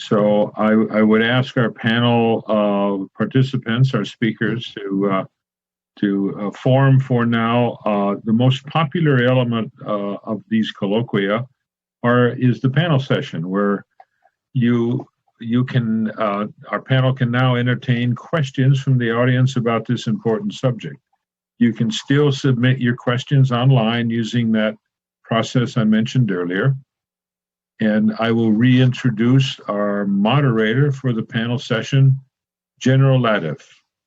So I would ask our panel participants, our speakers, to form for now the most popular element of these colloquia is the panel session, where you can our panel can now entertain questions from the audience about this important subject. You can still submit your questions online using that process I mentioned earlier. And I will reintroduce our moderator for the panel session, General Latiff.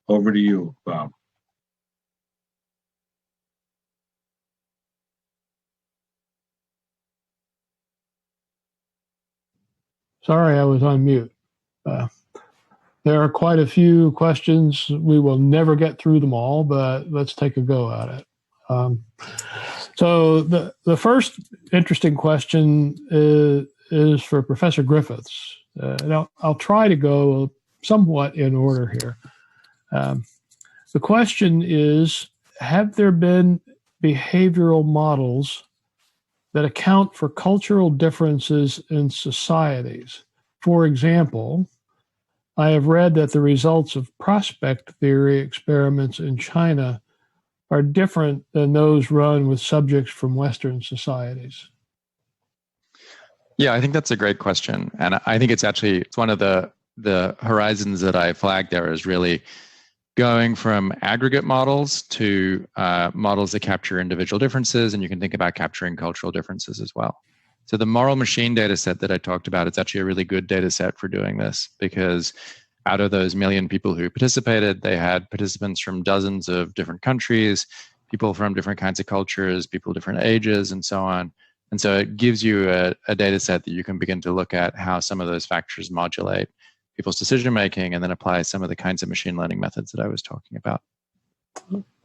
Over to you, Bob. Sorry, I was on mute. There are quite a few questions. We will never get through them all, but let's take a go at it. So the first interesting question is for Professor Griffiths. And I'll try to go somewhat in order here. The question is, have there been behavioral models that account for cultural differences in societies? For example, I have read that the results of prospect theory experiments in China are different than those run with subjects from Western societies. Yeah, I think that's a great question. And I think it's one of the horizons that I flagged there is really going from aggregate models to models that capture individual differences, and you can think about capturing cultural differences as well. So the moral machine data set that I talked about, it's actually a really good data set for doing this, because out of those million people who participated, they had participants from dozens of different countries, people from different kinds of cultures, people different ages, and so on. And so it gives you a data set that you can begin to look at how some of those factors modulate people's decision making, and then apply some of the kinds of machine learning methods that I was talking about.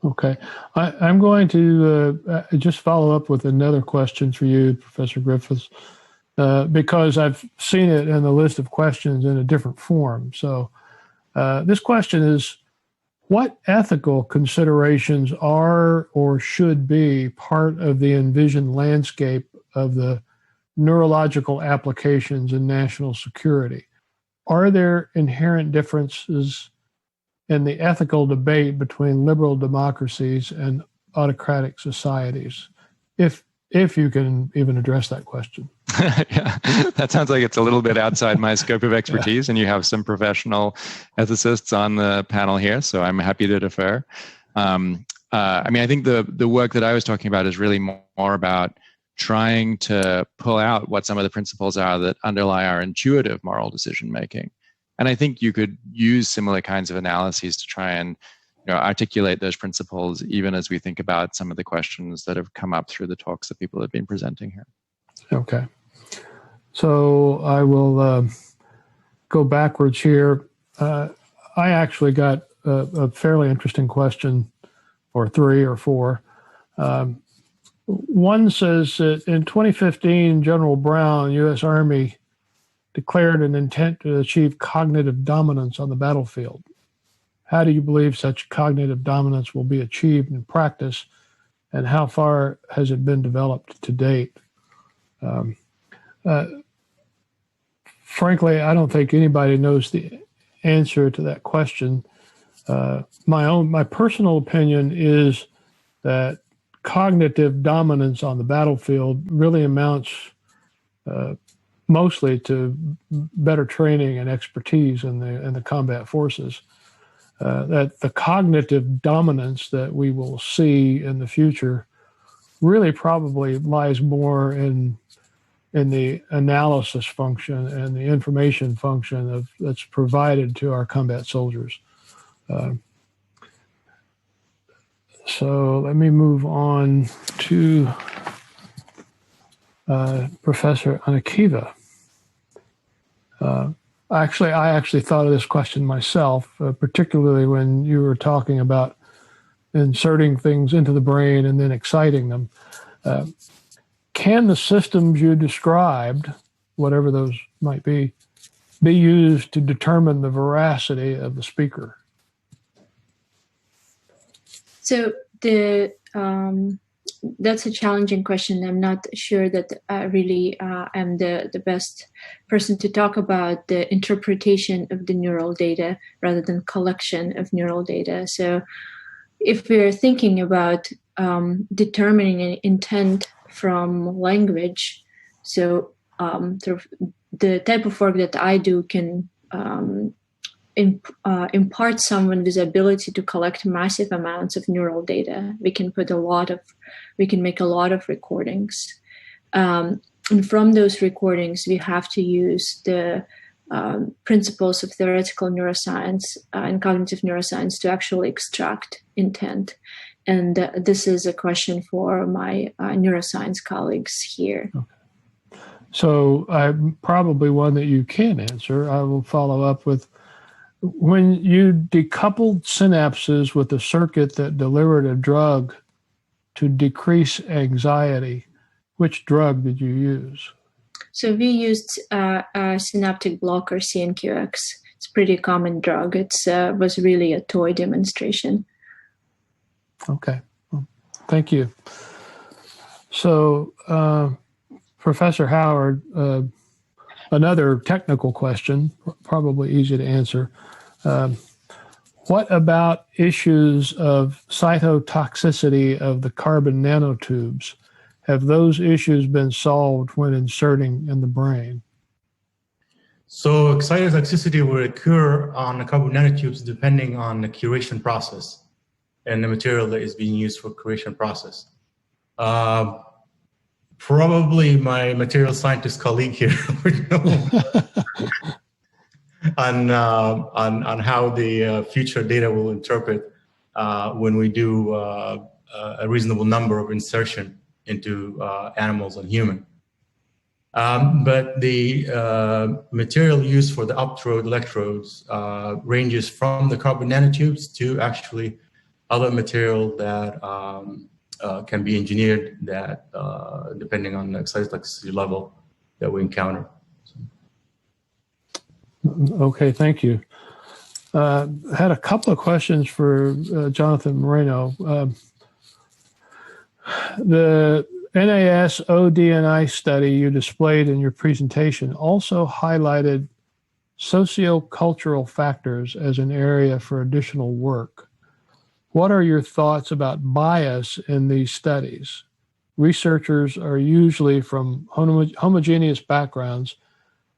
Okay. I'm going to just follow up with another question for you, Professor Griffiths, because I've seen it in the list of questions in a different form. So this question is, what ethical considerations are or should be part of the envisioned landscape of the neurological applications in national security? Are there inherent differences in the ethical debate between liberal democracies and autocratic societies? If you can even address that question. Yeah, that sounds like it's a little bit outside my scope of expertise, and you have some professional ethicists on the panel here, so I'm happy to defer. I think the work that I was talking about is really more about trying to pull out what some of the principles are that underlie our intuitive moral decision making. And I think you could use similar kinds of analyses to try and articulate those principles, even as we think about some of the questions that have come up through the talks that people have been presenting here. Okay. So I will go backwards here. I actually got a fairly interesting question, or 3 or 4. One says that in 2015, General Brown, U.S. Army, declared an intent to achieve cognitive dominance on the battlefield. How do you believe such cognitive dominance will be achieved in practice, and how far has it been developed to date? Frankly, I don't think anybody knows the answer to that question. My personal opinion is that cognitive dominance on the battlefield really amounts mostly to better training and expertise in the combat forces. That the cognitive dominance that we will see in the future really probably lies more in the analysis function and the information function that's provided to our combat soldiers. So let me move on to Professor Anakiva. I actually thought of this question myself, particularly when you were talking about inserting things into the brain and then exciting them. Can the systems you described, whatever those might be used to determine the veracity of the speaker? So the that's a challenging question. I'm not sure that I really am the best person to talk about the interpretation of the neural data rather than collection of neural data. So if we're thinking about determining an intent from language, so the type of work that I do can impart someone with the ability to collect massive amounts of neural data. We can make a lot of recordings. And from those recordings, we have to use the principles of theoretical neuroscience and cognitive neuroscience to actually extract intent. And this is a question for my neuroscience colleagues here. Okay. So probably one that you can answer. I will follow up with, when you decoupled synapses with a circuit that delivered a drug to decrease anxiety, which drug did you use? So we used a synaptic blocker, CNQX. It's a pretty common drug. It was really a toy demonstration. Okay, well, thank you. So, Professor Howard, another technical question, probably easy to answer. What about issues of cytotoxicity of the carbon nanotubes? Have those issues been solved when inserting in the brain? So cytotoxicity will occur on the carbon nanotubes depending on the curation process and the material that is being used for curation process. Probably my material scientist colleague here would know on how the future data will interpret when we do a reasonable number of insertion into animals and human. But the material used for the uptrode electrodes ranges from the carbon nanotubes to actually other material that can be engineered that depending on the cytotoxicity level that we encounter. Okay, thank you. Had a couple of questions for Jonathan Moreno. The NAS ODNI study you displayed in your presentation also highlighted sociocultural factors as an area for additional work. What are your thoughts about bias in these studies? Researchers are usually from homogeneous backgrounds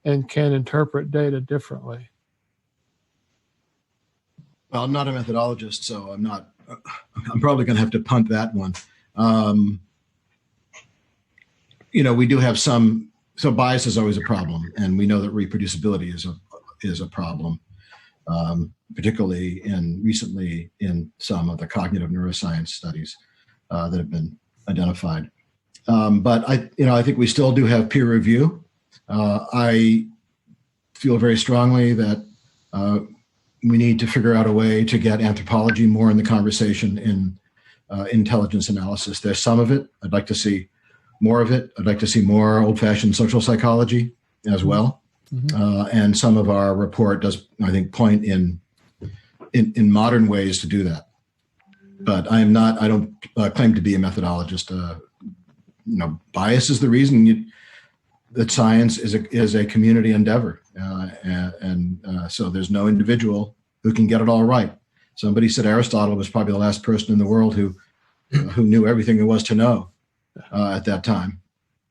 and can interpret data differently. Well, I'm not a methodologist, so I'm probably going to have to punt that one. We do have so bias is always a problem, and we know that reproducibility is a problem, particularly recently in some of the cognitive neuroscience studies that have been identified. But I think we still do have peer review. I feel very strongly that we need to figure out a way to get anthropology more in the conversation in intelligence analysis. There's some of it. I'd like to see more of it. I'd like to see more old-fashioned social psychology as well. Mm-hmm. And some of our report does, I think, point in modern ways to do that. But I don't claim to be a methodologist. Bias is the reason that science is a community endeavor. So there's no individual who can get it all right. Somebody said Aristotle was probably the last person in the world who knew everything there was to know at that time.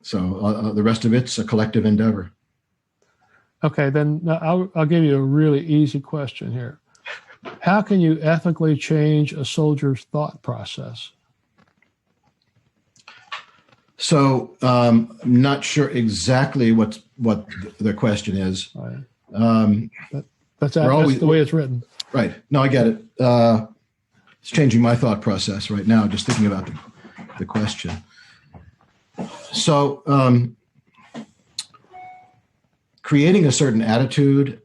So the rest of it's a collective endeavor. Okay, then I'll give you a really easy question here. How can you ethically change a soldier's thought process? So I'm not sure exactly what the question is. Right. That's the way it's written. Right. No, I get it. It's changing my thought process right now, just thinking about the question. So creating a certain attitude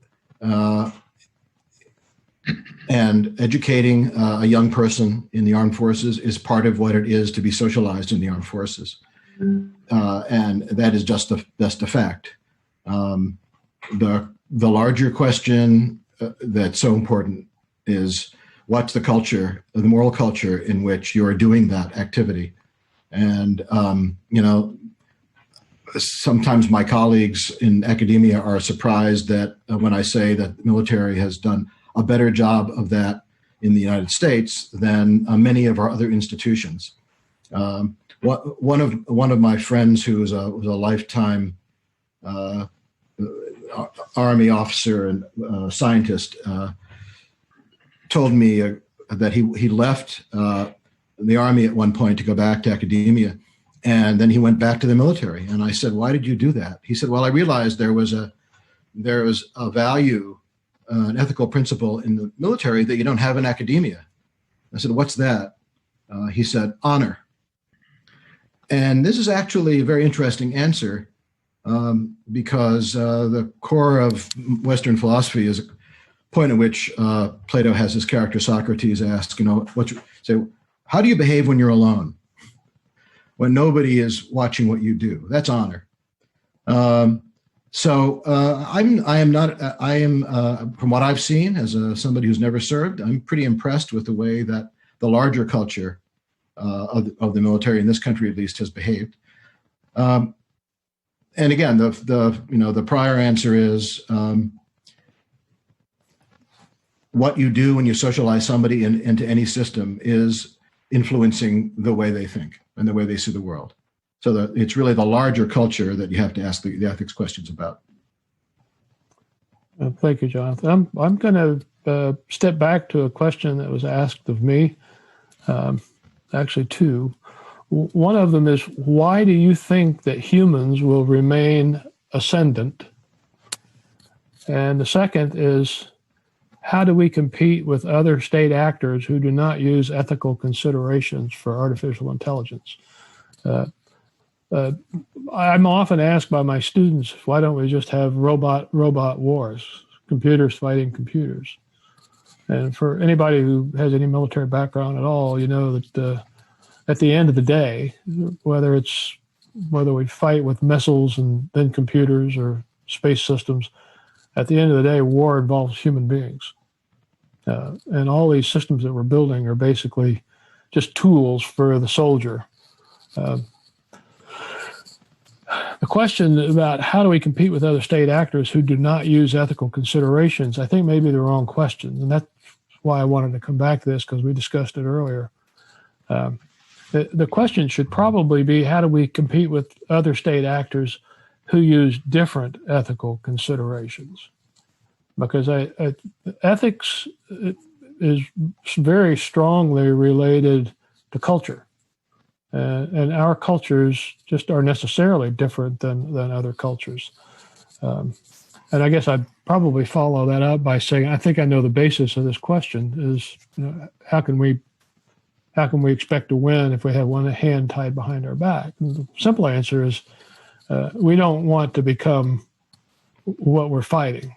and educating a young person in the armed forces is part of what it is to be socialized in the armed forces. And that is just a fact. The larger question that's so important is what's the culture, the moral culture in which you're doing that activity. And, sometimes my colleagues in academia are surprised that when I say that the military has done a better job of that in the United States than many of our other institutions. One of my friends who was a lifetime Army officer and scientist told me that he left the Army at one point to go back to academia, and then he went back to the military. And I said, "Why did you do that?" He said, "Well, I realized there was a value, an ethical principle in the military that you don't have in academia." I said, "What's that?" He said, "Honor." And this is actually a very interesting answer because the core of Western philosophy is a point at which Plato has his character Socrates ask, how do you behave when you're alone? When nobody is watching what you do? That's honor. So I am from what I've seen as somebody who's never served, I'm pretty impressed with the way that the larger culture of the military in this country, at least, has behaved. And again, the prior answer is what you do when you socialize somebody into any system is influencing the way they think and the way they see the world. So it's really the larger culture that you have to ask the ethics questions about. Thank you, Jonathan. I'm going to step back to a question that was asked of me. Actually, two. One of them is, why do you think that humans will remain ascendant? And the second is, how do we compete with other state actors who do not use ethical considerations for artificial intelligence? I'm often asked by my students, why don't we just have robot wars, computers fighting computers? And for anybody who has any military background at all, you know that at the end of the day, whether we fight with missiles and then computers or space systems, at the end of the day, war involves human beings. And all these systems that we're building are basically just tools for the soldier. The question about how do we compete with other state actors who do not use ethical considerations, I think may be the wrong question. And that's why I wanted to come back to this, because we discussed it earlier. The question should probably be, how do we compete with other state actors who use different ethical considerations? Because ethics is very strongly related to culture. And our cultures just are necessarily different than other cultures. And I guess I'd probably follow that up by saying, I think I know the basis of this question is, how can we expect to win if we have one hand tied behind our back? And the simple answer is, we don't want to become what we're fighting.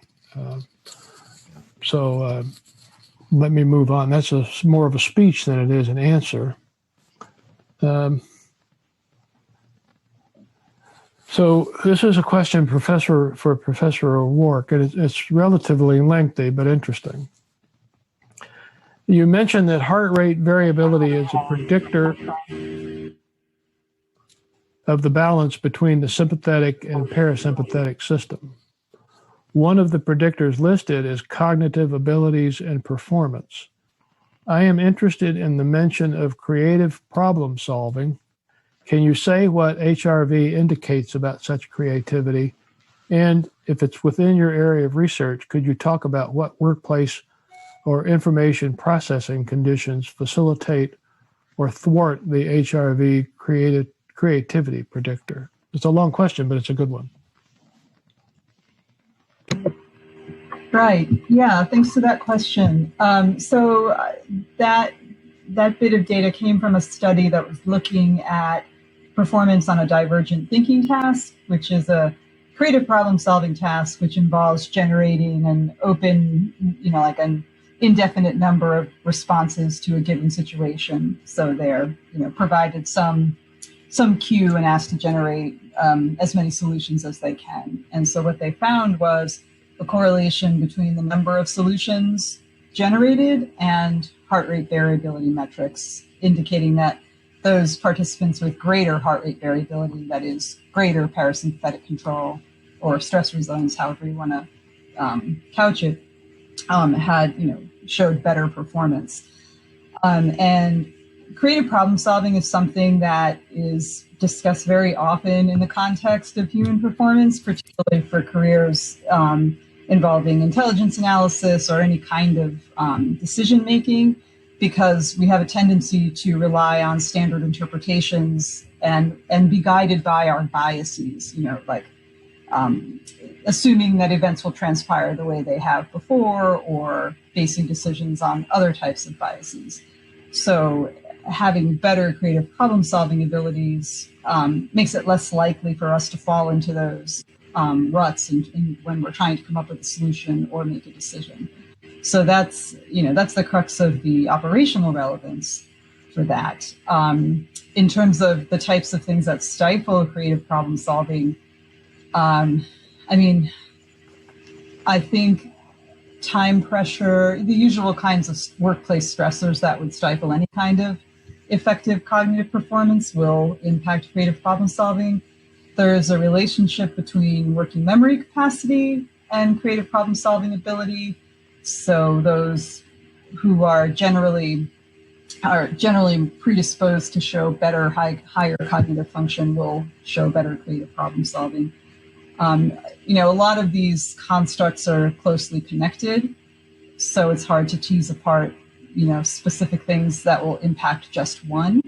So let me move on. That's more of a speech than it is an answer. So this is a question for Professor O'Rourke, and it's relatively lengthy but interesting. You mentioned that heart rate variability is a predictor of the balance between the sympathetic and parasympathetic system. One of the predictors listed is cognitive abilities and performance. I am interested in the mention of creative problem solving. Can you say what HRV indicates about such creativity? And if it's within your area of research, could you talk about what workplace or information processing conditions facilitate or thwart the HRV creativity predictor? It's a long question, but it's a good one. Right. Yeah. Thanks for that question. So that bit of data came from a study that was looking at performance on a divergent thinking task, which is a creative problem-solving task, which involves generating an open, like an indefinite number of responses to a given situation. So they're, provided some cue and asked to generate as many solutions as they can. And so what they found was a correlation between the number of solutions generated and heart rate variability metrics, indicating that those participants with greater heart rate variability, that is, greater parasympathetic control or stress resilience, however you want to couch it, showed better performance. And creative problem solving is something that is discussed very often in the context of human performance, particularly for careers involving intelligence analysis or any kind of decision making, because we have a tendency to rely on standard interpretations and be guided by our biases, assuming that events will transpire the way they have before, or basing decisions on other types of biases. So having better creative problem-solving abilities makes it less likely for us to fall into those ruts when we're trying to come up with a solution or make a decision. So that's the crux of the operational relevance for that. In terms of the types of things that stifle creative problem-solving, I think time pressure, the usual kinds of workplace stressors that would stifle any kind of effective cognitive performance will impact creative problem solving. There is a relationship between working memory capacity and creative problem solving ability. So those who are generally predisposed to show higher cognitive function will show better creative problem solving. A lot of these constructs are closely connected, so it's hard to tease apart, specific things that will impact just one.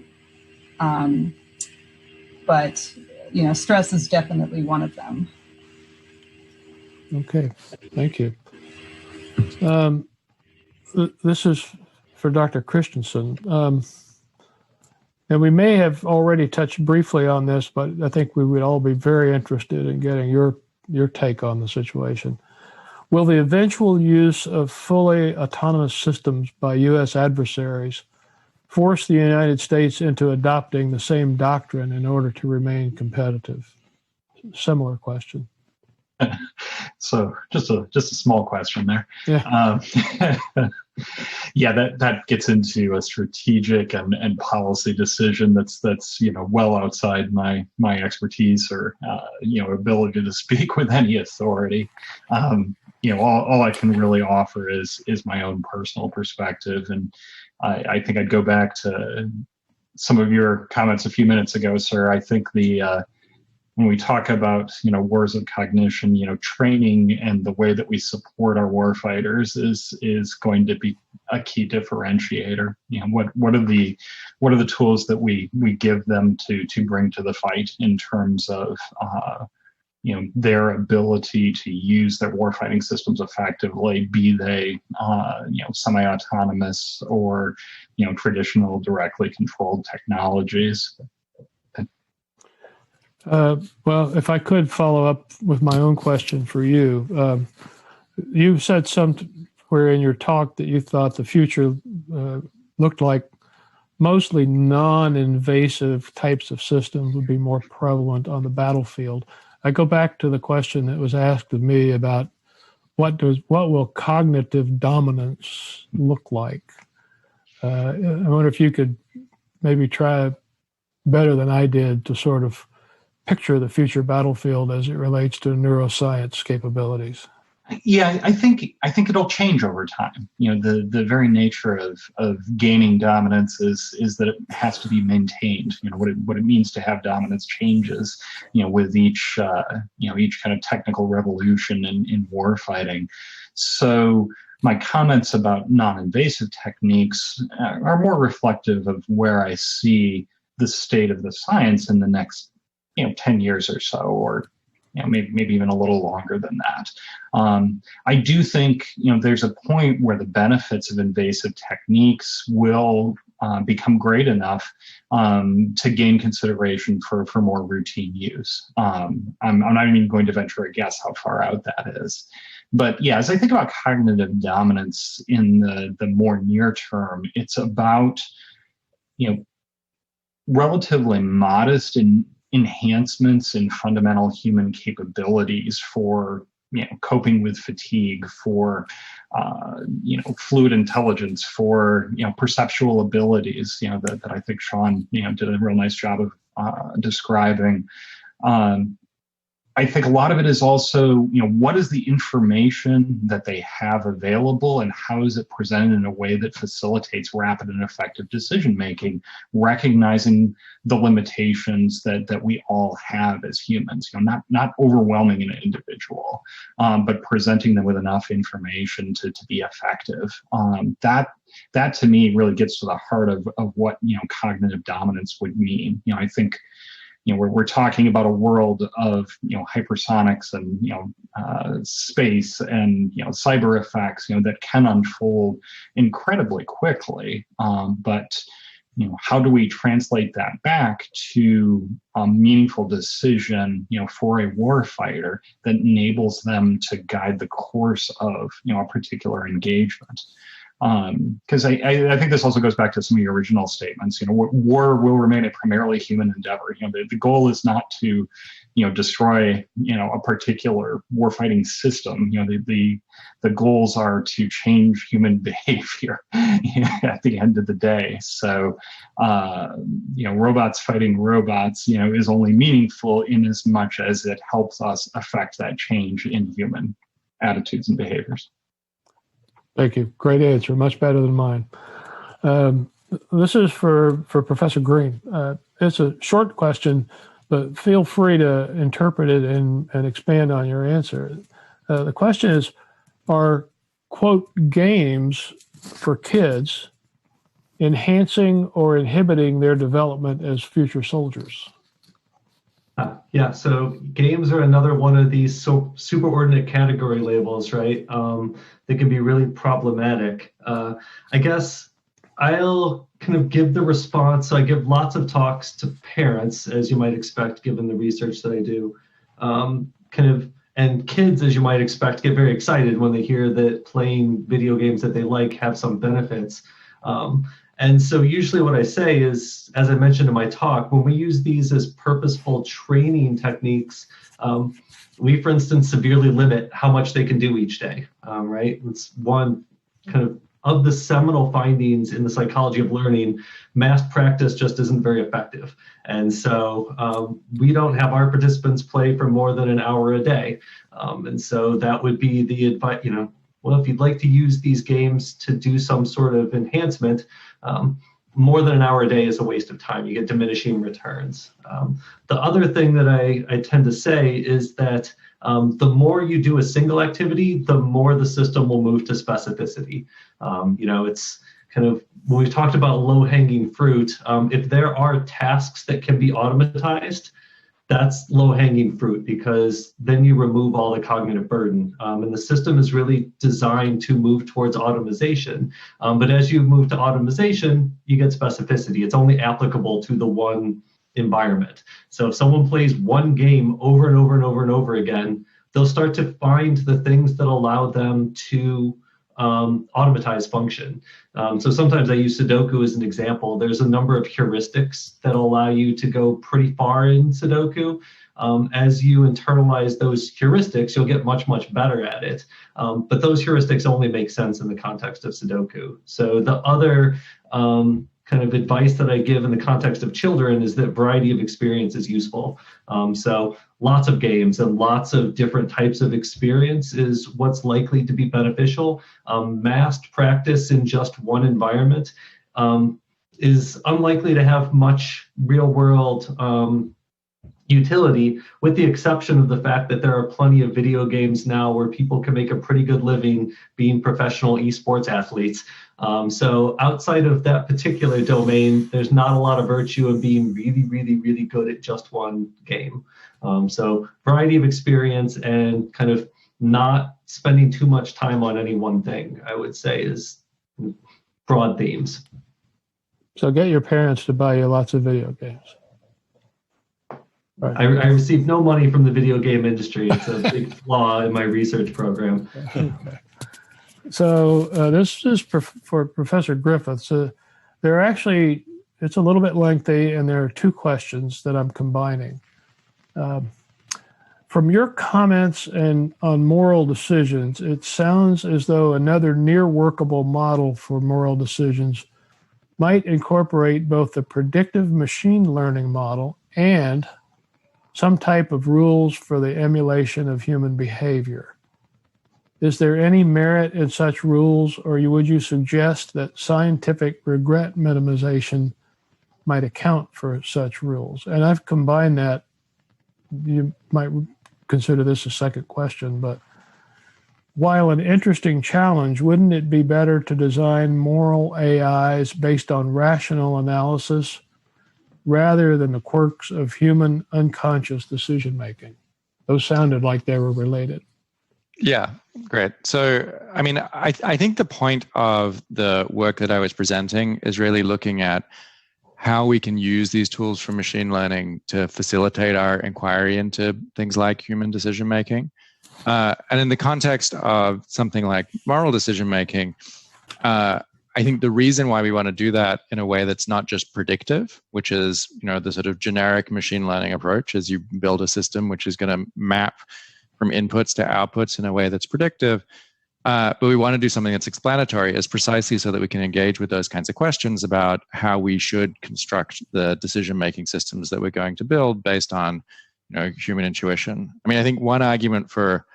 But stress is definitely one of them. Okay, thank you. This is for Dr. Christensen. And we may have already touched briefly on this, but I think we would all be very interested in getting your take on the situation. Will the eventual use of fully autonomous systems by U.S. adversaries force the United States into adopting the same doctrine in order to remain competitive? Similar question. So just a small question there. Yeah. Yeah, that gets into a strategic and policy decision that's well outside my expertise or ability to speak with any authority. All I can really offer is my own personal perspective, and I think I'd go back to some of your comments a few minutes ago, sir. I think when we talk about wars of cognition, training and the way that we support our warfighters is going to be a key differentiator. What are the tools that we give them to bring to the fight in terms of their ability to use their warfighting systems effectively, be they semi-autonomous or traditional directly controlled technologies. Well, if I could follow up with my own question for you. You said somewhere in your talk that you thought the future looked like mostly non-invasive types of systems would be more prevalent on the battlefield. I go back to the question that was asked of me about what will cognitive dominance look like? I wonder if you could maybe try better than I did to sort of picture the future battlefield as it relates to neuroscience capabilities. Yeah, I think it'll change over time. The very nature of gaining dominance is that it has to be maintained. What it means to have dominance changes, with each kind of technical revolution in war fighting. So my comments about non-invasive techniques are more reflective of where I see the state of the science in the next 10 years or so, or maybe even a little longer than that. I do think there's a point where the benefits of invasive techniques will become great enough to gain consideration for more routine use. I'm not even going to venture a guess how far out that is. But yeah, as I think about cognitive dominance in the more near term, it's about relatively modest enhancements in fundamental human capabilities for coping with fatigue, for fluid intelligence, for perceptual abilities, that I think Sean did a real nice job of describing. I think a lot of it is also, what is the information that they have available, and how is it presented in a way that facilitates rapid and effective decision making, recognizing the limitations that we all have as humans, not overwhelming an individual, but presenting them with enough information to be effective. That to me really gets to the heart of what cognitive dominance would mean. I think we're talking about a world of hypersonics and space and cyber effects that can unfold incredibly quickly. But how do we translate that back to a meaningful decision for a warfighter that enables them to guide the course of a particular engagement? Because I think this also goes back to some of your original statements. War will remain a primarily human endeavor. The goal is not to, destroy, a particular warfighting system. The goals are to change human behavior at the end of the day. So, robots fighting robots, is only meaningful in as much as it helps us affect that change in human attitudes and behaviors. Thank you. Great answer. Much better than mine. This is for Professor Green. It's a short question, but feel free to interpret it and expand on your answer. The question is, are, quote, games for kids enhancing or inhibiting their development as future soldiers? Yeah, so games are another one of these superordinate category labels, right? That can be really problematic. I guess I'll kind of give the response. So I give lots of talks to parents, as you might expect, given the research that I do. And kids, as you might expect, get very excited when they hear that playing video games that they like have some benefits. And so usually what I say is, as I mentioned in my talk, when we use these as purposeful training techniques, we, for instance, severely limit how much they can do each day, right? It's one kind of the seminal findings in the psychology of learning. Mass practice just isn't very effective. And so we don't have our participants play for more than an hour a day. And so that would be the advice, well, if you'd like to use these games to do some sort of enhancement, more than an hour a day is a waste of time. You get diminishing returns. The other thing that I tend to say is that the more you do a single activity, the more the system will move to specificity. It's kind of, when we've talked about low-hanging fruit, if there are tasks that can be automatized, that's low-hanging fruit, because then you remove all the cognitive burden. And the system is really designed to move towards automation. But as you move to automation, you get specificity. It's only applicable to the one environment. So if someone plays one game over and over and over and over again, they'll start to find the things that allow them to automatize function. So sometimes I use Sudoku as an example. There's a number of heuristics that allow you to go pretty far in Sudoku. As you internalize those heuristics, you'll get much, much better at it. But those heuristics only make sense in the context of Sudoku. So the other kind of advice that I give in the context of children is that variety of experience is useful. So lots of games and lots of different types of experience is what's likely to be beneficial. Massed practice in just one environment is unlikely to have much real world utility, with the exception of the fact that there are plenty of video games now where people can make a pretty good living being professional esports athletes. So outside of that particular domain, there's not a lot of virtue in being really, really, really good at just one game. So variety of experience and kind of not spending too much time on any one thing, I would say, is broad themes. So get your parents to buy you lots of video games. Right. I receive no money from the video game industry. It's a big flaw in my research program. Okay. So this is for Professor Griffiths. There are actually, it's a little bit lengthy, and there are two questions that I'm combining. From your comments and on moral decisions, it sounds as though another near workable model for moral decisions might incorporate both the predictive machine learning model and some type of rules for the emulation of human behavior. Is there any merit in such rules, or would you suggest that scientific regret minimization might account for such rules? And I've combined that. You might consider this a second question, but while an interesting challenge, wouldn't it be better to design moral AIs based on rational analysis rather than the quirks of human unconscious decision making? Those sounded like they were related. Yeah, great. So, I mean, I think the point of the work that I was presenting is really looking at how we can use these tools from machine learning to facilitate our inquiry into things like human decision making. And in the context of something like moral decision making, I think the reason why we want to do that in a way that's not just predictive, which is, the sort of generic machine learning approach, is you build a system which is going to map from inputs to outputs in a way that's predictive. But we want to do something that's explanatory, is precisely so that we can engage with those kinds of questions about how we should construct the decision-making systems that we're going to build based on, human intuition. I mean, I think one argument for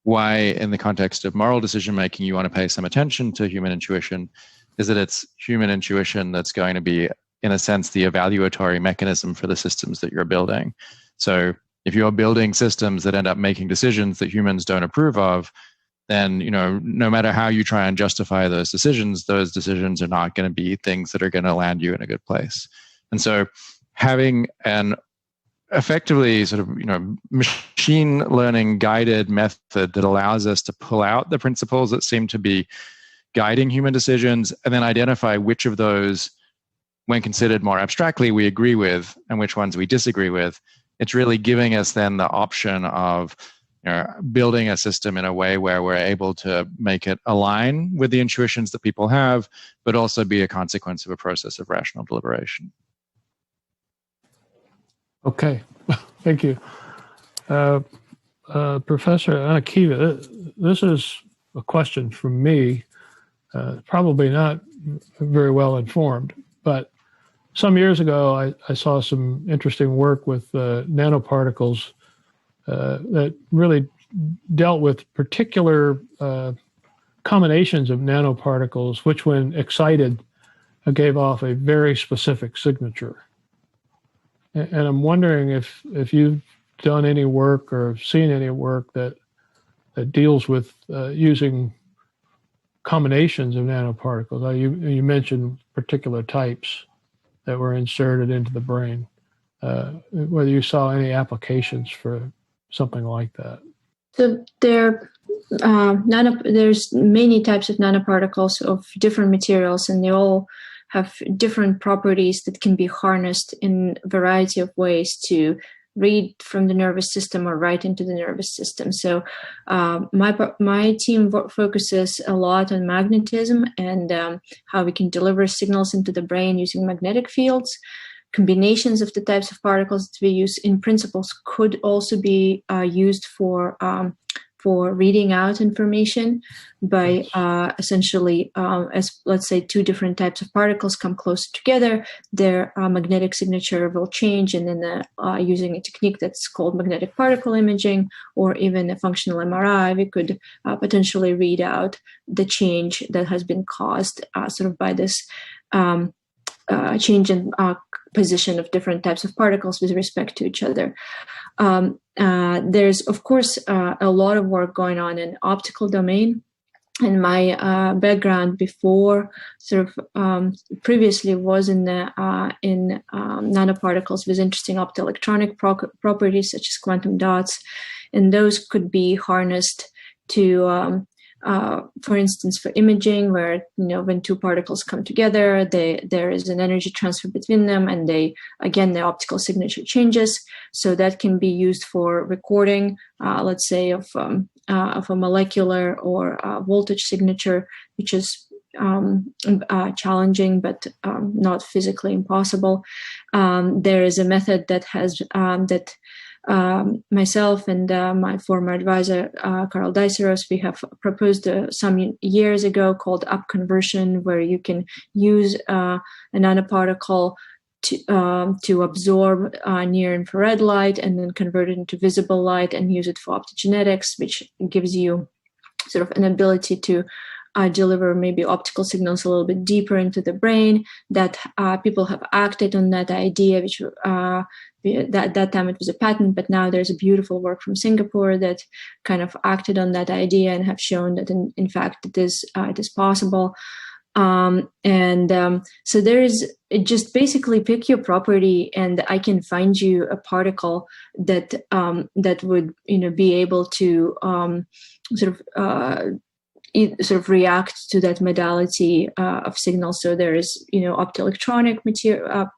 why, in the context of moral decision-making, you want to pay some attention to human intuition is that it's human intuition that's going to be, in a sense, the evaluatory mechanism for the systems that you're building. So if you're building systems that end up making decisions that humans don't approve of, then, no matter how you try and justify those decisions are not going to be things that are going to land you in a good place. And so having an effectively sort of, machine learning guided method that allows us to pull out the principles that seem to be guiding human decisions and then identify which of those, when considered more abstractly, we agree with and which ones we disagree with, it's really giving us then the option of building a system in a way where we're able to make it align with the intuitions that people have, but also be a consequence of a process of rational deliberation. Okay, thank you. Professor Anakiva, this is a question from me, probably not very well informed, but some years ago I saw some interesting work with nanoparticles that really dealt with particular combinations of nanoparticles, which when excited gave off a very specific signature. And I'm wondering if you've done any work or seen any work that deals with using combinations of nanoparticles. You mentioned particular types that were inserted into the brain. Whether you saw any applications for something like that. So there's many types of nanoparticles of different materials, and they all have different properties that can be harnessed in a variety of ways to read from the nervous system or write into the nervous system. So my team focuses a lot on magnetism and how we can deliver signals into the brain using magnetic fields. Combinations of the types of particles that we use in principles could also be used for reading out information by essentially, as let's say two different types of particles come closer together, their magnetic signature will change, and then using a technique that's called magnetic particle imaging or even a functional MRI, we could potentially read out the change that has been caused sort of by this change in position of different types of particles with respect to each other. There's, of course, a lot of work going on in optical domain. And my background before, previously was in nanoparticles with interesting optoelectronic properties such as quantum dots, and those could be harnessed to for instance, for imaging, where when two particles come together, there is an energy transfer between them, and the optical signature changes. So that can be used for recording, let's say, of a molecular or voltage signature, which is challenging but not physically impossible. There is a method that has myself and my former advisor, Carl Deiseros, we have proposed some years ago called up conversion, where you can use a nanoparticle to absorb near infrared light and then convert it into visible light and use it for optogenetics, which gives you sort of an ability to deliver maybe optical signals a little bit deeper into the brain. That people have acted on that idea, which at that time it was a patent, but now there's a beautiful work from Singapore that kind of acted on that idea and have shown that in fact it is possible. So there is just basically pick your property, and I can find you a particle that that would be able to sort of react to that modality of signal. So there is optoelectronic material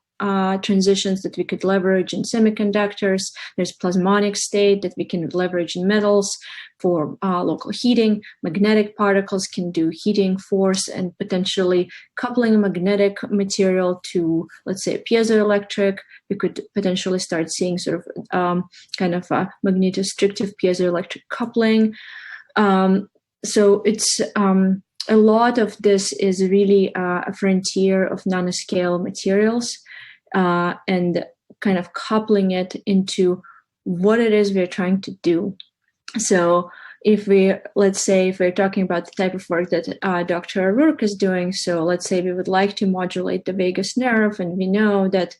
transitions that we could leverage in semiconductors. There's plasmonic state that we can leverage in metals for local heating. Magnetic particles can do heating, force, and potentially coupling a magnetic material to, let's say, a piezoelectric. We could potentially start seeing sort of kind of a magnetostrictive piezoelectric coupling. So it's a lot of this is really a frontier of nanoscale materials, and kind of coupling it into what it is we're trying to do. So if we're talking about the type of work that Dr. O'Rourke is doing, so let's say we would like to modulate the vagus nerve, and we know that,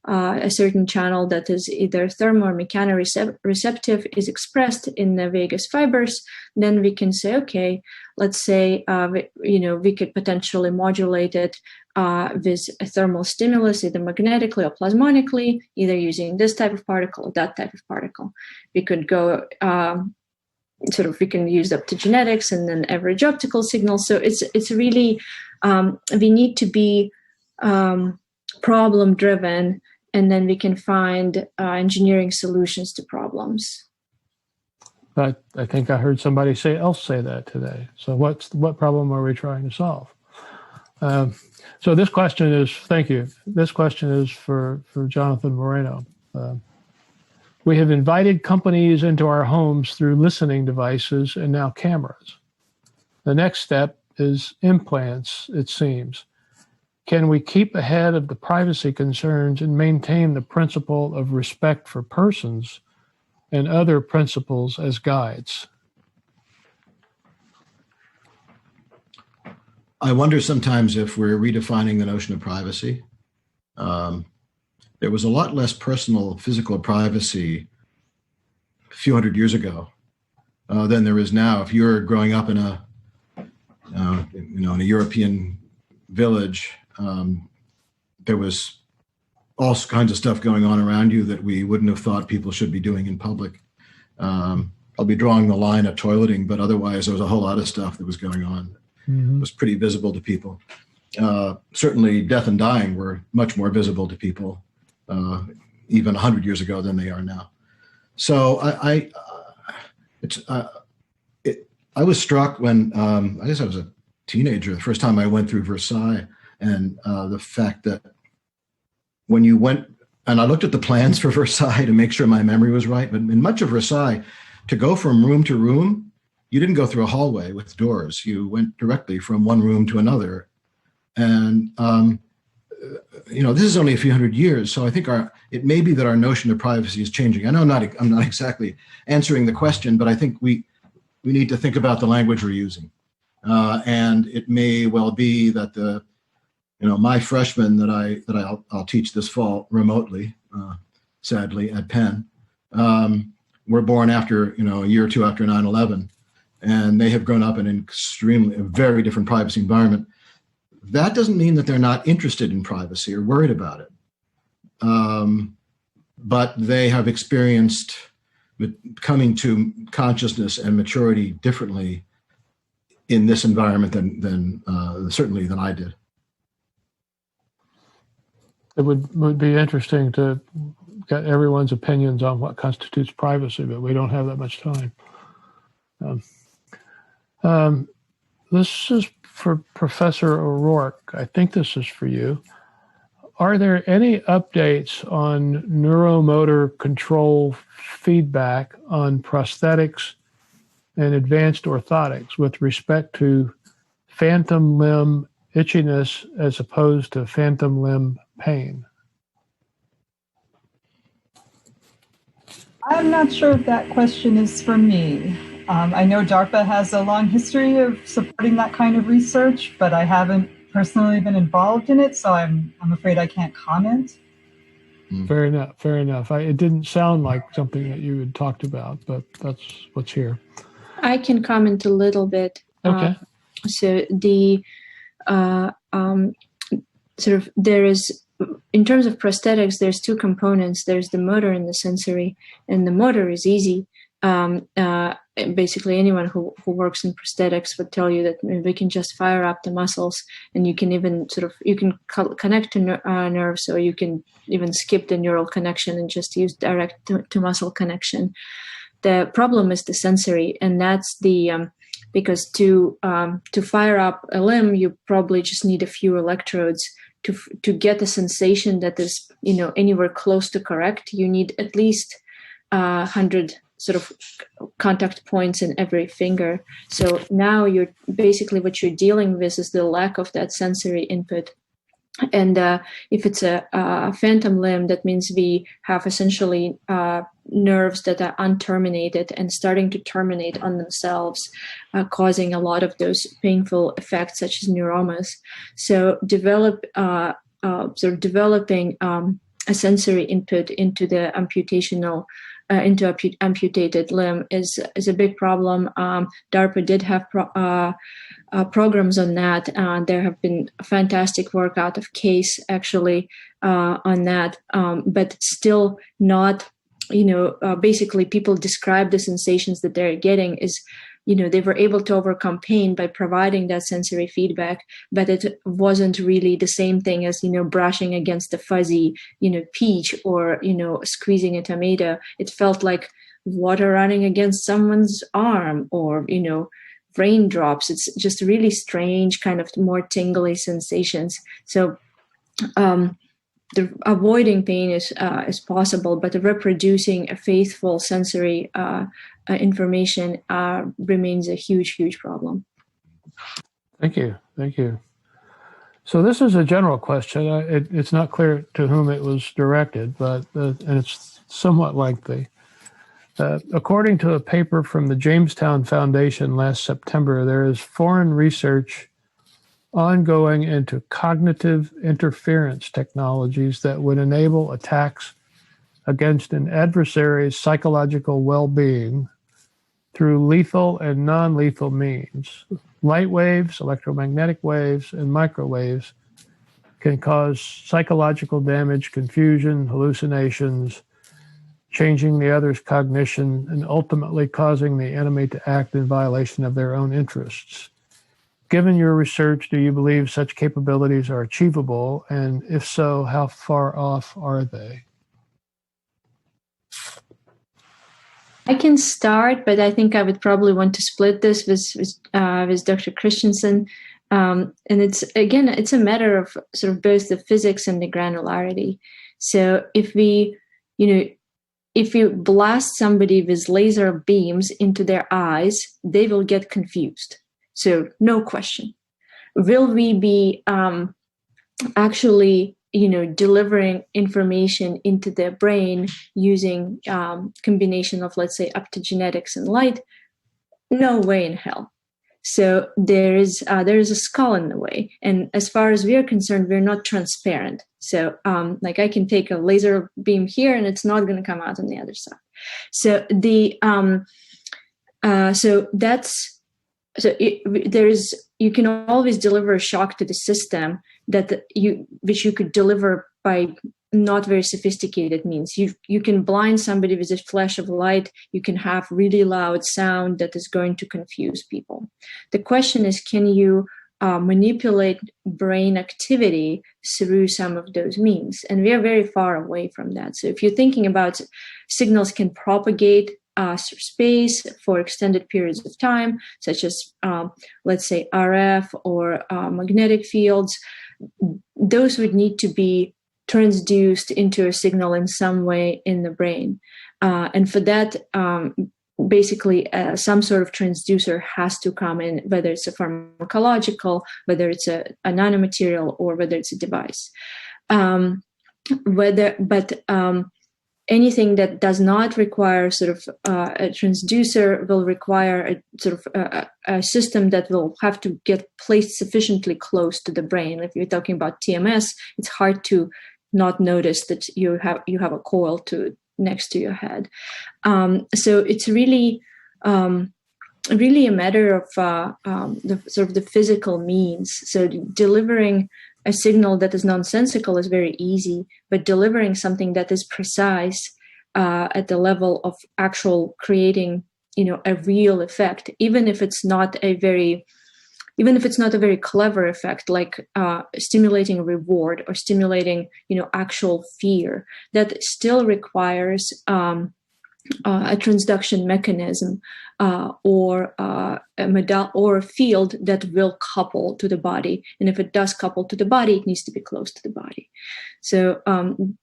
a certain channel that is either thermo or mechanoreceptive is expressed in the vagus fibers, then we can say, okay, let's say, we could potentially modulate it with a thermal stimulus, either magnetically or plasmonically, either using this type of particle or that type of particle. We could go, we can use optogenetics and then average optical signals. So it's really, we need to be problem driven, and then we can find engineering solutions to problems. I think I heard somebody else say that today. So what problem are we trying to solve? So this question is, thank you. This question is for Jonathan Moreno. We have invited companies into our homes through listening devices and now cameras. The next step is implants, it seems. Can we keep ahead of the privacy concerns and maintain the principle of respect for persons and other principles as guides? I wonder sometimes if we're redefining the notion of privacy. There was a lot less personal physical privacy a few hundred years ago than there is now. If you're growing up in a European village, there was all kinds of stuff going on around you that we wouldn't have thought people should be doing in public. I'll be drawing the line at toileting, but otherwise there was a whole lot of stuff that was going on. It was pretty visible to people. Certainly death and dying were much more visible to people even 100 years ago than they are now. So I was struck when, I guess I was a teenager, the first time I went through Versailles, and the fact that when you went, and I looked at the plans for Versailles to make sure my memory was right, but in much of Versailles, to go from room to room, you didn't go through a hallway with doors. You went directly from one room to another. And, this is only a few hundred years. So I think it may be that our notion of privacy is changing. I know I'm not exactly answering the question, but I think we need to think about the language we're using. And it may well be that my freshmen that I'll teach this fall remotely, sadly at Penn, were born after, a year or two after 9/11, and they have grown up in a very different privacy environment. That doesn't mean that they're not interested in privacy or worried about it. But they have experienced coming to consciousness and maturity differently in this environment than certainly than I did. It would be interesting to get everyone's opinions on what constitutes privacy, but we don't have that much time. This is for Professor O'Rourke. I think this is for you. are there any updates on neuromotor control feedback on prosthetics and advanced orthotics with respect to phantom limb itchiness as opposed to phantom limb pain? I'm not sure if that question is for me. I know DARPA has a long history of supporting that kind of research, but I haven't personally been involved in it, so I'm afraid I can't comment. Fair enough. Fair enough. It didn't sound like something that you had talked about, but that's what's here. I can comment a little bit. Okay. So the sort of there is, in terms of prosthetics, there's two components. There's the motor and the sensory, and the motor is easy. Basically, anyone who works in prosthetics would tell you that we can just fire up the muscles, and you can even you can connect to nerves, or you can even skip the neural connection and just use direct to muscle connection. The problem is the sensory, and that's the because to fire up a limb, you probably just need a few electrodes. To get a sensation that is anywhere close to correct, you need at least 100 sort of contact points in every finger. So now you're basically what you're dealing with is the lack of that sensory input. And if it's a phantom limb, that means we have essentially nerves that are unterminated and starting to terminate on themselves, causing a lot of those painful effects such as neuromas. So developing a sensory input into the amputated limb is a big problem. DARPA did have programs on that. There have been fantastic work out of Case actually on that, but it's still not. Basically, people describe the sensations that they're getting is, they were able to overcome pain by providing that sensory feedback, but it wasn't really the same thing as, brushing against a fuzzy, peach or, squeezing a tomato. It felt like water running against someone's arm or, raindrops. It's just really strange, kind of more tingly sensations. So, the avoiding pain is possible, but reproducing a faithful sensory information remains a huge problem. Thank you. So this is a general question. It's not clear to whom it was directed, but and it's somewhat lengthy. According to a paper from the Jamestown Foundation last September, there is foreign research ongoing into cognitive interference technologies that would enable attacks against an adversary's psychological well-being through lethal and non-lethal means. Light waves, electromagnetic waves, and microwaves can cause psychological damage, confusion, hallucinations, changing the other's cognition, and ultimately causing the enemy to act in violation of their own interests. Given your research, do you believe such capabilities are achievable? And if so, how far off are they? I can start, but I think I would probably want to split this with Dr. Christensen. And it's a matter of sort of both the physics and the granularity. So if you blast somebody with laser beams into their eyes, they will get confused. So no question. Will we be actually, delivering information into their brain using combination of, let's say, optogenetics and light? No way in hell. So there is a skull in the way. And as far as we are concerned, we're not transparent. So I can take a laser beam here and it's not going to come out on the other side. So you can always deliver a shock to the system which you could deliver by not very sophisticated means. You can blind somebody with a flash of light. You can have really loud sound that is going to confuse people. The question is, can you manipulate brain activity through some of those means? And we are very far away from that. So if you're thinking about signals can propagate through space for extended periods of time, such as, let's say, RF or magnetic fields, those would need to be transduced into a signal in some way in the brain. And for that, basically some sort of transducer has to come in, whether it's a pharmacological, whether it's a nanomaterial, or whether it's a device. Anything that does not require sort of a transducer will require a sort of a system that will have to get placed sufficiently close to the brain. If you're talking about TMS, it's hard to not notice that you have a coil next to your head. So it's really a matter of the physical means. So delivering a signal that is nonsensical is very easy, but delivering something that is precise at the level of actual creating, a real effect, even if it's not a very clever effect, like stimulating reward or stimulating, actual fear, that still requires a transduction mechanism or a field that will couple to the body. And if it does couple to the body, it needs to be close to the body. So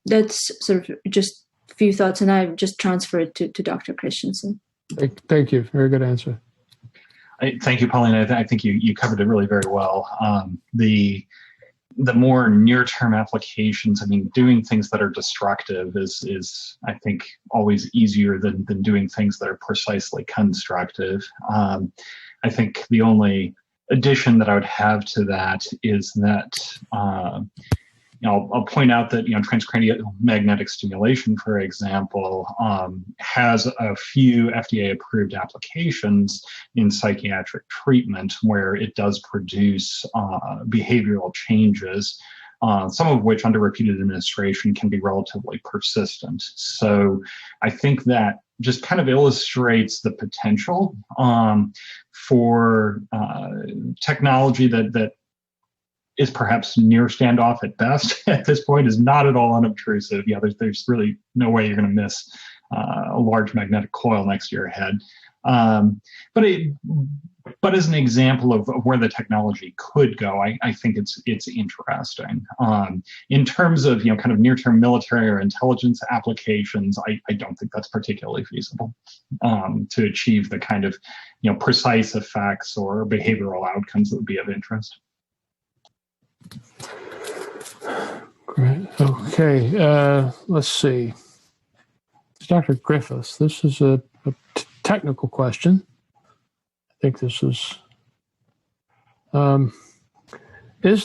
that's sort of just a few thoughts, and I've just transferred to Dr. Christensen. Thank you. Very good answer. Thank you, Pauline. I think you covered it really very well. The more near-term applications, I mean, doing things that are destructive is I think, always easier than doing things that are precisely constructive. I think the only addition that I would have to that is that I'll point out that transcranial magnetic stimulation, for example, has a few FDA-approved applications in psychiatric treatment where it does produce behavioral changes, some of which under repeated administration can be relatively persistent. So I think that just kind of illustrates the potential for technology that is perhaps near standoff at best at this point, is not at all unobtrusive. Yeah, there's really no way you're going to miss a large magnetic coil next to your head. But as an example of where the technology could go, I think it's interesting. In terms of kind of near-term military or intelligence applications, I don't think that's particularly feasible to achieve the kind of precise effects or behavioral outcomes that would be of interest. Great. Okay. Let's see. Dr. Griffiths, this is a technical question. I think this is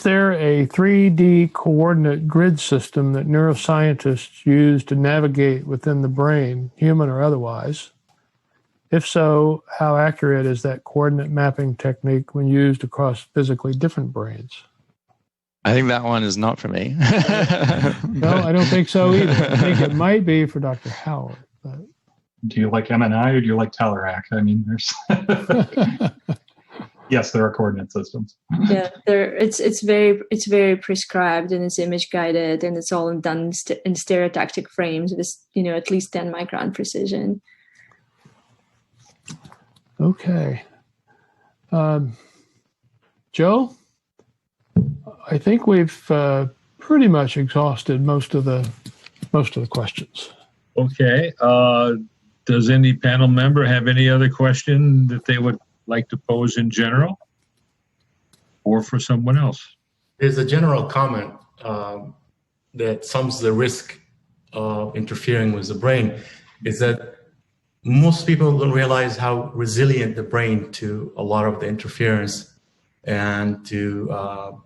there a 3D coordinate grid system that neuroscientists use to navigate within the brain, human or otherwise? If so, how accurate is that coordinate mapping technique when used across physically different brains? I think that one is not for me. No, I don't think so either. I think it might be for Dr. Howard. But... Do you like MNI or do you like Telerak? I mean, there's yes, there are coordinate systems. Yeah, it's very prescribed, and it's image guided, and it's all done in stereotactic frames with at least 10 micron precision. Okay, Joe, I think we've pretty much exhausted most of the questions. Okay. Does any panel member have any other question that they would like to pose in general, or for someone else? There's a general comment that sums the risk of interfering with the brain, is that most people don't realize how resilient the brain to a lot of the interference and to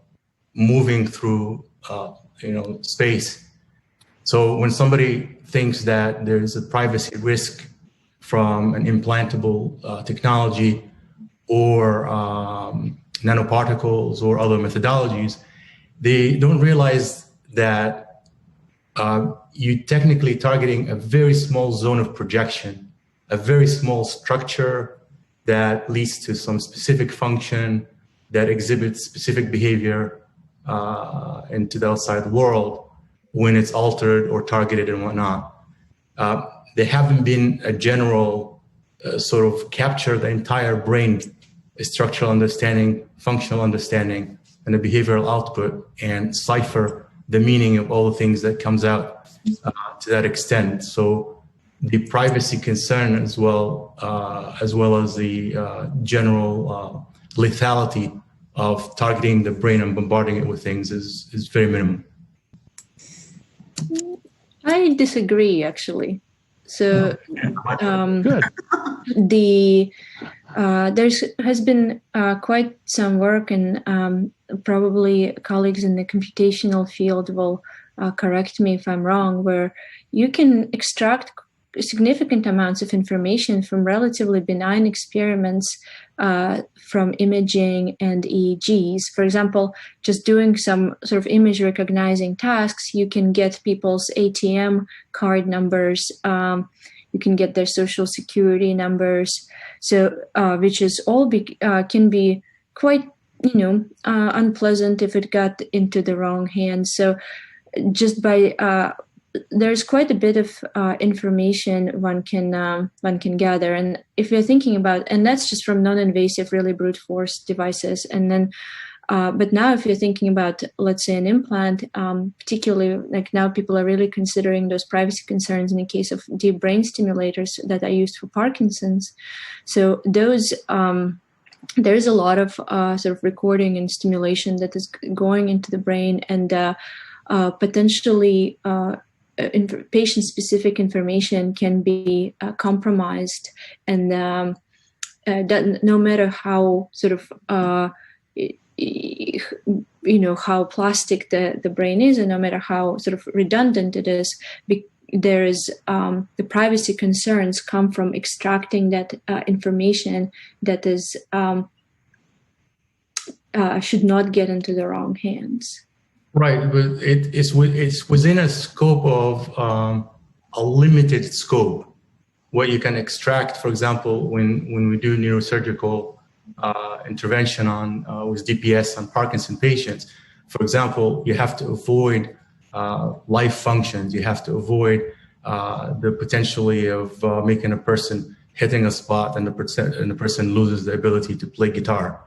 moving through space. So when somebody thinks that there's a privacy risk from an implantable technology or nanoparticles or other methodologies, they don't realize that you're technically targeting a very small zone of projection, a very small structure that leads to some specific function that exhibits specific behavior into the outside world when it's altered or targeted and whatnot. There haven't been a general sort of capture the entire brain structural understanding, functional understanding, and the behavioral output, and cipher the meaning of all the things that comes out to that extent. So the privacy concern as well as the general lethality of targeting the brain and bombarding it with things is very minimal. I disagree, actually. So Good. There's has been quite some work, and probably colleagues in the computational field will correct me if I'm wrong, where you can extract significant amounts of information from relatively benign experiments from imaging and EEGs. For example, just doing some sort of image recognizing tasks, you can get people's ATM card numbers, you can get their social security numbers, so which is all can be quite unpleasant if it got into the wrong hands. So just by there's quite a bit of information one can gather, and if you're thinking about, and that's just from non-invasive, really brute force devices, and then but now if you're thinking about, let's say, an implant, particularly like now people are really considering those privacy concerns in the case of deep brain stimulators that are used for Parkinson's. So those there's a lot of sort of recording and stimulation that is going into the brain, and potentially patient-specific information can be compromised, and that no matter how sort of how plastic the brain is, and no matter how sort of redundant it is, there is the privacy concerns come from extracting that information that is should not get into the wrong hands. Right, but it's within a scope of a limited scope. What you can extract, for example, when we do neurosurgical intervention on with DPS on Parkinson patients, for example, you have to avoid life functions. You have to avoid the potentially of making a person hitting a spot and the person loses the ability to play guitar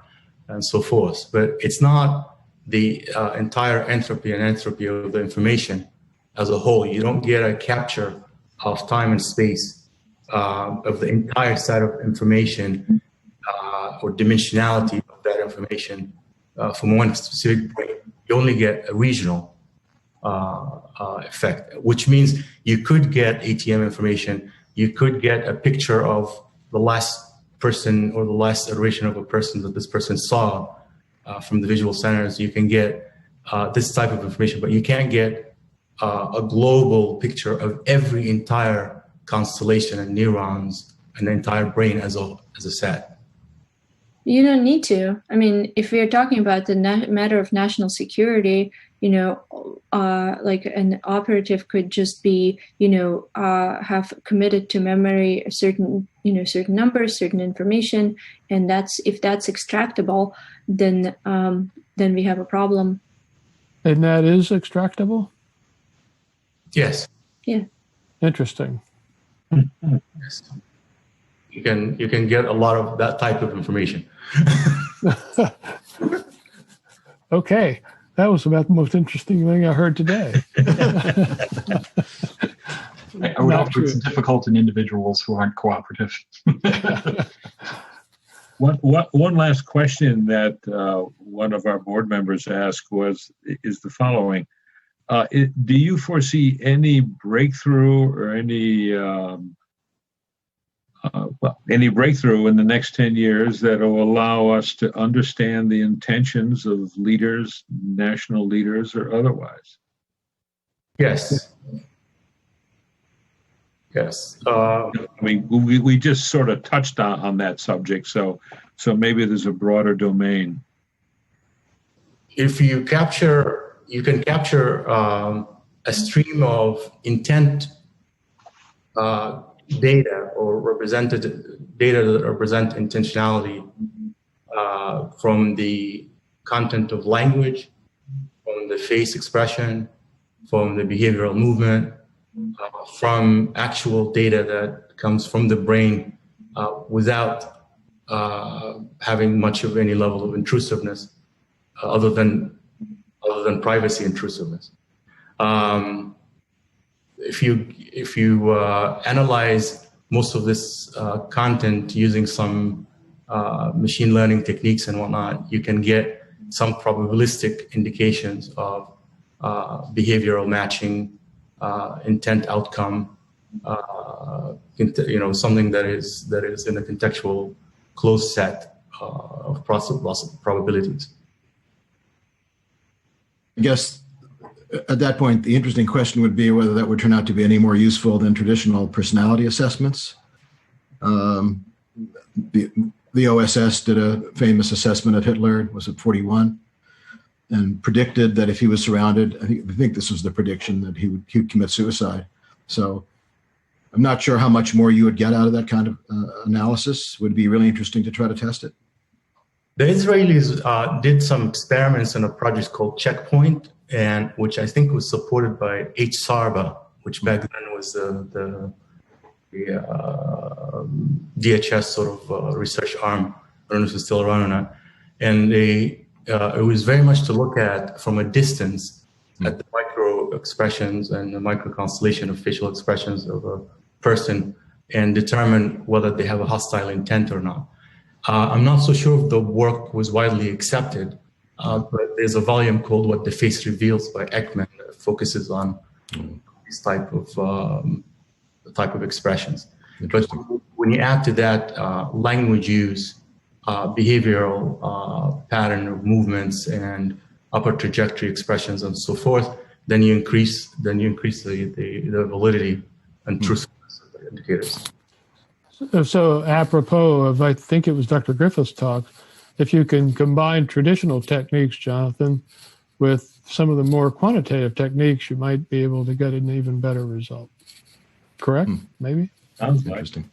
and so forth. But it's not the entire entropy and entropy of the information as a whole. You don't get a capture of time and space of the entire set of information or dimensionality of that information from one specific brain. You only get a regional effect, which means you could get ATM information, you could get a picture of the last person or the last iteration of a person that this person saw from the visual centers. You can get this type of information, but you can't get a global picture of every entire constellation of neurons and the entire brain as a set. You don't need to. I mean, if we're talking about the matter of national security, like an operative could just be, have committed to memory a certain numbers, certain information, and if that's extractable, then we have a problem. And that is extractable? Yes. Yeah. Interesting. Yes. You can get a lot of that type of information. Okay. That was about the most interesting thing I heard today. I would hope it's difficult in individuals who aren't cooperative. One last question that one of our board members asked is the following. Do you foresee any breakthrough or any breakthrough in the next 10 years that will allow us to understand the intentions of leaders, national leaders or otherwise? Yes. Yes. I mean, we just sort of touched on that subject, so maybe there's a broader domain. If you can capture a stream of intent data or represented data that represent intentionality from the content of language, from the face expression, from the behavioral movement, from actual data that comes from the brain without having much of any level of intrusiveness other than privacy intrusiveness. If you analyze most of this content using some machine learning techniques and whatnot, you can get some probabilistic indications of behavioral matching, intent outcome, something that is in a contextual closed set of probabilities. I guess at that point, the interesting question would be whether that would turn out to be any more useful than traditional personality assessments. The OSS did a famous assessment of Hitler, was it 41, and predicted that if he was surrounded, I think this was the prediction, that he would commit suicide. So I'm not sure how much more you would get out of that kind of analysis. Would be really interesting to try to test it. The Israelis did some experiments in a project called Checkpoint, and which I think was supported by H. Sarba, which back then was the DHS sort of research arm. I don't know if it's still around or not. And it was very much to look at from a distance at the micro expressions and the micro constellation of facial expressions of a person and determine whether they have a hostile intent or not. I'm not so sure if the work was widely accepted, but there's a volume called What the Face Reveals by Ekman that focuses on this type of expressions. But when you add to that language use, behavioral pattern of movements and upper trajectory expressions and so forth, then you increase the validity and truthfulness of the indicators. So apropos of, I think it was Dr. Griffith's talk, if you can combine traditional techniques, Jonathan, with some of the more quantitative techniques, you might be able to get an even better result. Correct? Maybe? Sounds Interesting.